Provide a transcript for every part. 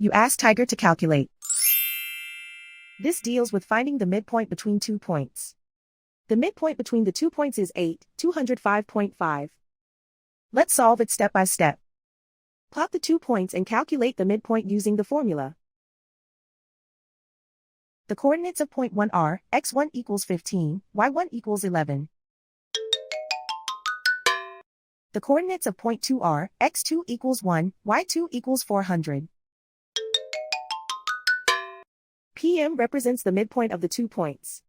You ask Tiger to calculate. This deals with finding the midpoint between 2 points. The midpoint between the 2 points is 8, 205.5. Let's solve it step by step. Plot the 2 points and calculate the midpoint using the formula. The coordinates of point 1 are x1 equals 15, y1 equals 11. The coordinates of point 2 are x2 equals 1, y2 equals 400. PM represents the midpoint of the 2 points.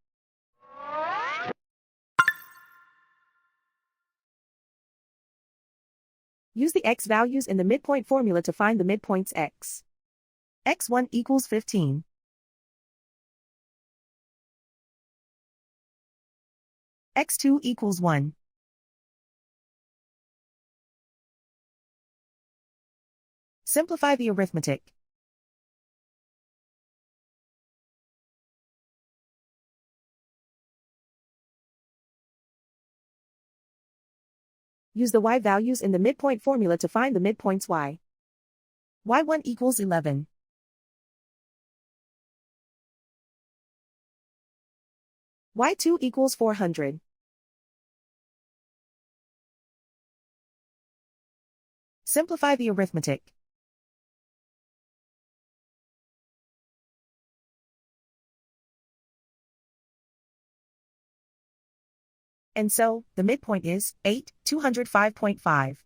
Use the x values in the midpoint formula to find the midpoints x. x1 equals 15. x2 equals 1. Simplify the arithmetic. Use the y values in the midpoint formula to find the midpoints y. y1 equals 11. y2 equals 400. Simplify the arithmetic. And so, the midpoint is 8, 205.5.